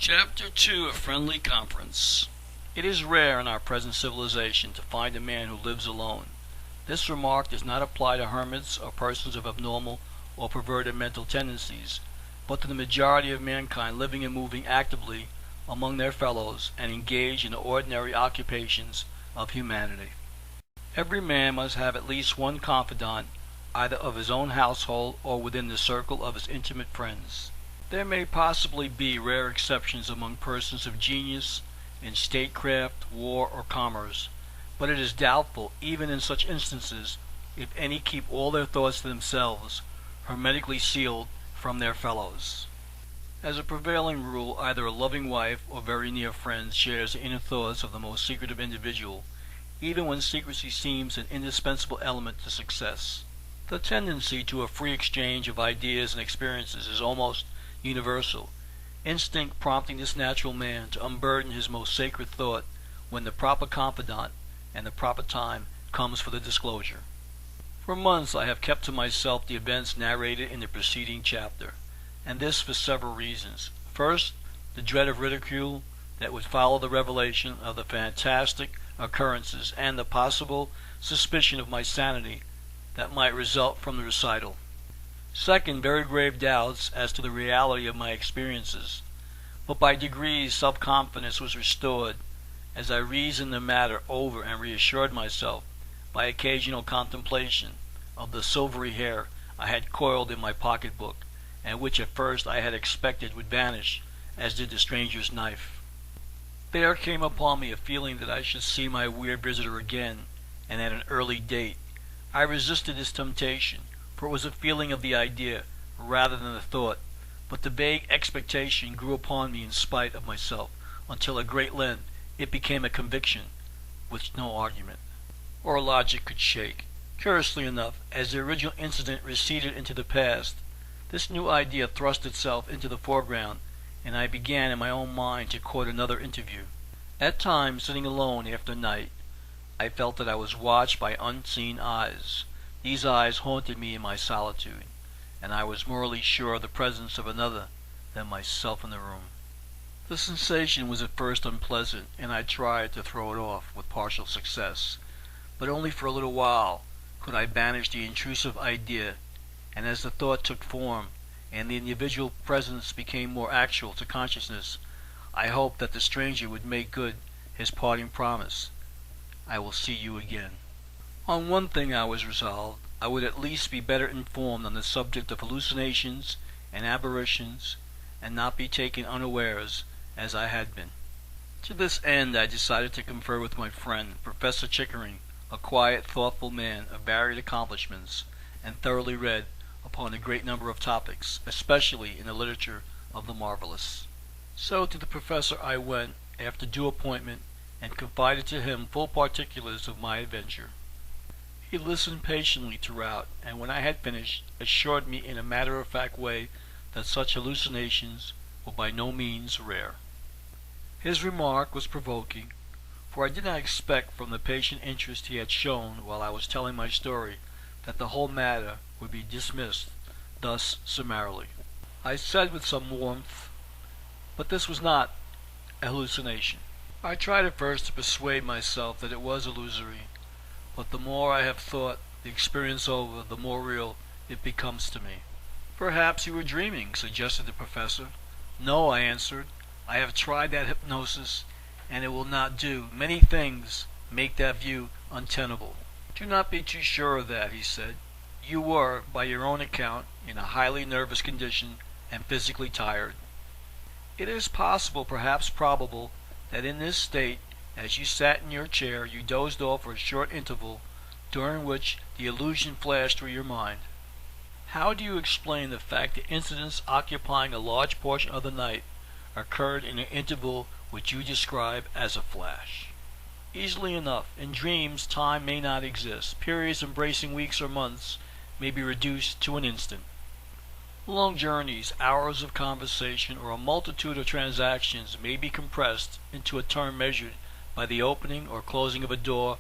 Chapter 2, A Friendly Conference. It is rare in our present civilization to find a man who lives alone. This remark does not apply to hermits or persons of abnormal or perverted mental tendencies, but to the majority of mankind living and moving actively among their fellows and engaged in the ordinary occupations of humanity. Every man must have at least one confidant, either of his own household or within the circle of his intimate friends. There may possibly be rare exceptions among persons of genius in statecraft, war, or commerce, but it is doubtful, even in such instances, if any keep all their thoughts to themselves, hermetically sealed from their fellows. As a prevailing rule, either a loving wife or very near friends shares the inner thoughts of the most secretive individual, even when secrecy seems an indispensable element to success. The tendency to a free exchange of ideas and experiences is almost universal, instinct prompting this natural man to unburden his most sacred thought when the proper confidant and the proper time comes for the disclosure. For months I have kept to myself the events narrated in the preceding chapter, and this for several reasons. First, the dread of ridicule that would follow the revelation of the fantastic occurrences and the possible suspicion of my sanity that might result from the recital. Second, very grave doubts as to the reality of my experiences, but by degrees self-confidence was restored as I reasoned the matter over and reassured myself by occasional contemplation of the silvery hair I had coiled in my pocketbook, and which at first I had expected would vanish, as did the stranger's knife. There came upon me a feeling that I should see my weird visitor again, and at an early date. I resisted this temptation, for it was a feeling of the idea rather than the thought, but the vague expectation grew upon me in spite of myself, until at great length it became a conviction, which no argument or logic could shake. Curiously enough, as the original incident receded into the past, this new idea thrust itself into the foreground, and I began in my own mind to court another interview. At times, sitting alone after night, I felt that I was watched by unseen eyes. These eyes haunted me in my solitude, and I was morally sure of the presence of another than myself in the room. The sensation was at first unpleasant, and I tried to throw it off with partial success, but only for a little while could I banish the intrusive idea, and as the thought took form, and the individual presence became more actual to consciousness, I hoped that the stranger would make good his parting promise. I will see you again. On one thing I was resolved: I would at least be better informed on the subject of hallucinations and apparitions, and not be taken unawares as I had been. To this end I decided to confer with my friend, Professor Chickering, a quiet, thoughtful man of varied accomplishments, and thoroughly read upon a great number of topics, especially in the literature of the marvelous. So to the professor I went, after due appointment, and confided to him full particulars of my adventure. He listened patiently throughout, and when I had finished, assured me in a matter-of-fact way that such hallucinations were by no means rare. His remark was provoking, for I did not expect from the patient interest he had shown while I was telling my story that the whole matter would be dismissed thus summarily. I said with some warmth, but this was not a hallucination. I tried at first to persuade myself that it was illusory, but the more I have thought the experience over, the more real it becomes to me. Perhaps you were dreaming, suggested the professor. No, I answered. I have tried that hypnosis, and it will not do. Many things make that view untenable. Do not be too sure of that, he said. You were, by your own account, in a highly nervous condition and physically tired. It is possible, perhaps probable, that in this state, as you sat in your chair, you dozed off for a short interval, during which the illusion flashed through your mind. How do you explain the fact that incidents occupying a large portion of the night occurred in an interval which you describe as a flash? Easily enough. In dreams, time may not exist. Periods embracing weeks or months may be reduced to an instant. Long journeys, hours of conversation, or a multitude of transactions may be compressed into a term measured by the opening or closing of a door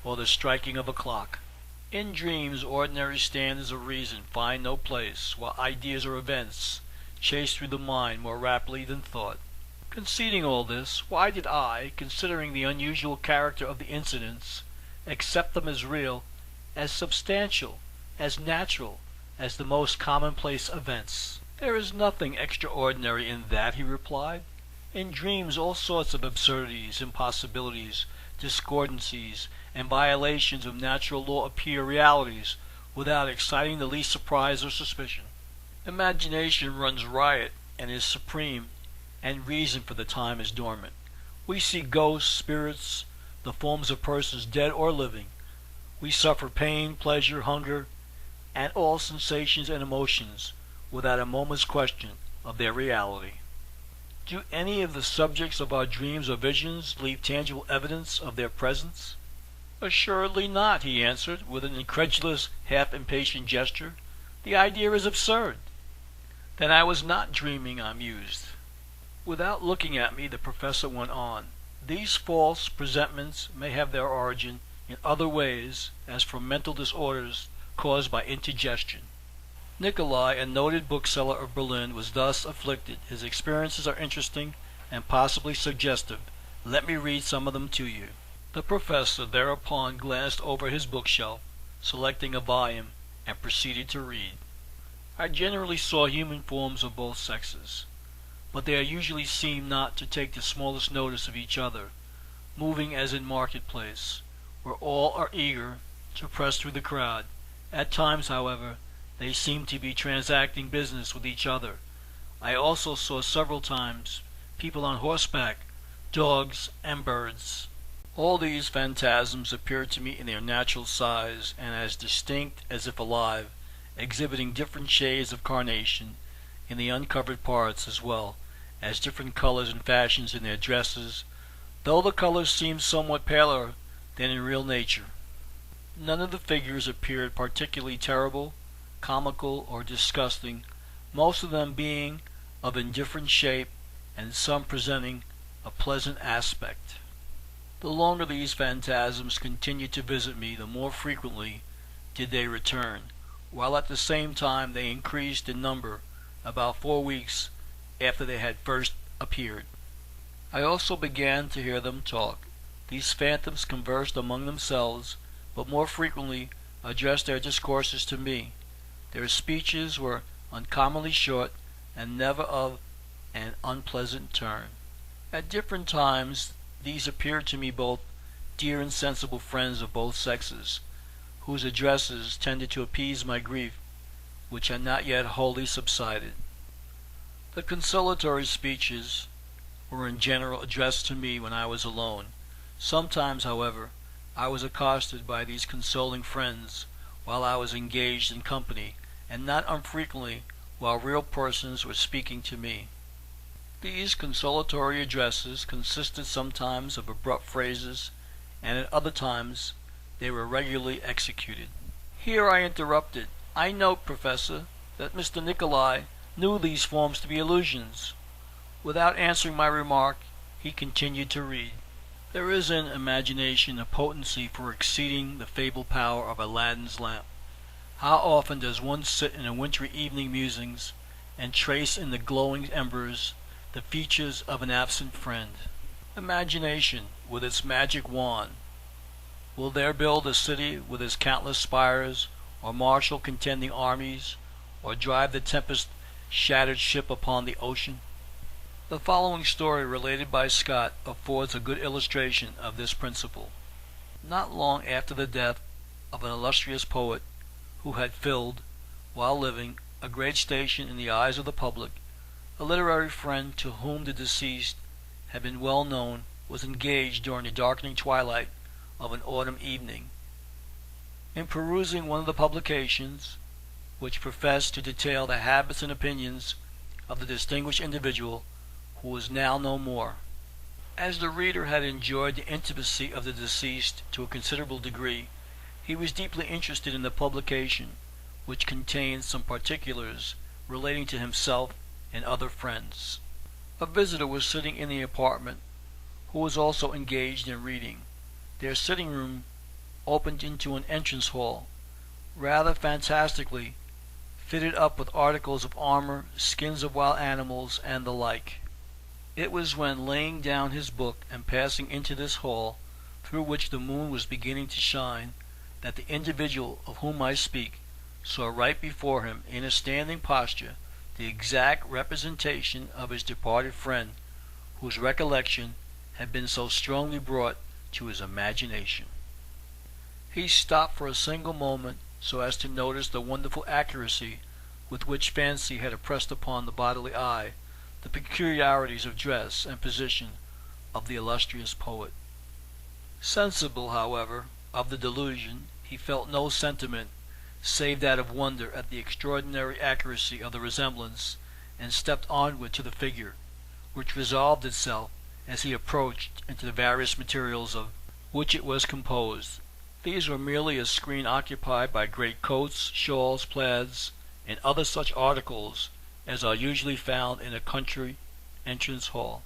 or the striking of a clock. In dreams, ordinary standards of reason find no place, while ideas or events chase through the mind more rapidly than thought. Conceding all this, why did I, considering the unusual character of the incidents, accept them as real, as substantial, as natural, as the most commonplace events? "There is nothing extraordinary in that," he replied. "In dreams all sorts of absurdities, impossibilities, discordancies, and violations of natural law appear realities without exciting the least surprise or suspicion. Imagination runs riot and is supreme, and reason for the time is dormant. We see ghosts, spirits, the forms of persons dead or living. We suffer pain, pleasure, hunger, and all sensations and emotions without a moment's question of their reality. Do any of the subjects of our dreams or visions leave tangible evidence of their presence?" "Assuredly not," he answered, with an incredulous, half-impatient gesture. "The idea is absurd." "Then I was not dreaming," I mused. Without looking at me, the professor went on. "These false presentments may have their origin in other ways, as from mental disorders caused by indigestion. Nikolai, a noted bookseller of Berlin, was thus afflicted. His experiences are interesting and possibly suggestive. Let me read some of them to you." The professor thereupon glanced over his bookshelf, selecting a volume, and proceeded to read. "I generally saw human forms of both sexes, but they usually seem not to take the smallest notice of each other, moving as in marketplace, where all are eager to press through the crowd. At times, however, they seem to be transacting business with each other. I also saw several times people on horseback, dogs, and birds. All these phantasms appeared to me in their natural size and as distinct as if alive, exhibiting different shades of carnation in the uncovered parts as well as different colors and fashions in their dresses, though the colors seemed somewhat paler than in real nature. None of the figures appeared particularly terrible, comical, or disgusting, most of them being of indifferent shape and some presenting a pleasant aspect. The longer these phantasms continued to visit me, the more frequently did they return, while at the same time they increased in number about 4 weeks after they had first appeared. I also began to hear them talk. These phantoms conversed among themselves, but more frequently addressed their discourses to me. Their speeches were uncommonly short and never of an unpleasant turn. At different times these appeared to me both dear and sensible friends of both sexes, whose addresses tended to appease my grief, which had not yet wholly subsided. The consolatory speeches were in general addressed to me when I was alone. Sometimes, however, I was accosted by these consoling friends while I was engaged in company, and not unfrequently while real persons were speaking to me. These consolatory addresses consisted sometimes of abrupt phrases, and at other times they were regularly executed. Here I interrupted. "I note, Professor, that Mr. Nikolai knew these forms to be illusions." Without answering my remark, he continued to read. "There is in imagination a potency for exceeding the fabled power of Aladdin's lamp. How often does one sit in a wintry evening musings, and trace in the glowing embers the features of an absent friend? Imagination, with its magic wand, will there build a city with its countless spires, or marshal contending armies, or drive the tempest-shattered ship upon the ocean?" The following story related by Scott affords a good illustration of this principle. Not long after the death of an illustrious poet who had filled, while living, a great station in the eyes of the public, a literary friend to whom the deceased had been well known was engaged during the darkening twilight of an autumn evening in perusing one of the publications which professed to detail the habits and opinions of the distinguished individual who was now no more. As the reader had enjoyed the intimacy of the deceased to a considerable degree, he was deeply interested in the publication, which contained some particulars relating to himself and other friends. A visitor was sitting in the apartment, who was also engaged in reading. Their sitting room opened into an entrance hall, rather fantastically fitted up with articles of armor, skins of wild animals, and the like. It was when laying down his book and passing into this hall, through which the moon was beginning to shine, that the individual of whom I speak saw right before him, in a standing posture, the exact representation of his departed friend, whose recollection had been so strongly brought to his imagination. He stopped for a single moment, so as to notice the wonderful accuracy with which fancy had impressed upon the bodily eye the peculiarities of dress and position of the illustrious poet. Sensible, however, of the delusion, he felt no sentiment save that of wonder at the extraordinary accuracy of the resemblance, and stepped onward to the figure, which resolved itself, as he approached, into the various materials of which it was composed. These were merely a screen occupied by great coats, shawls, plaids, and other such articles as are usually found in a country entrance hall.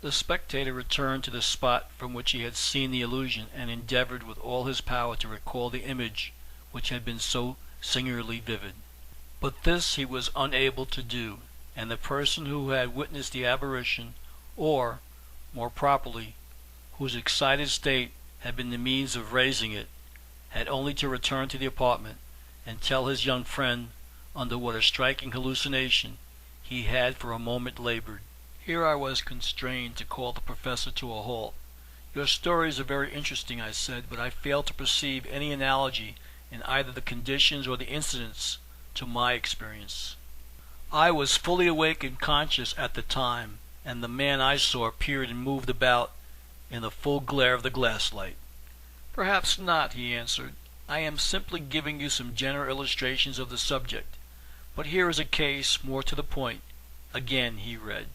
The spectator returned to the spot from which he had seen the illusion, and endeavored with all his power to recall the image which had been so singularly vivid. But this he was unable to do, and the person who had witnessed the apparition, or, more properly, whose excited state had been the means of raising it, had only to return to the apartment and tell his young friend under what a striking hallucination he had for a moment labored. Here I was constrained to call the professor to a halt. "Your stories are very interesting," I said, "but I fail to perceive any analogy in either the conditions or the incidents to my experience. I was fully awake and conscious at the time, and the man I saw appeared and moved about in the full glare of the glass-light." "Perhaps not," he answered. "I am simply giving you some general illustrations of the subject. But here is a case more to the point." Again he read.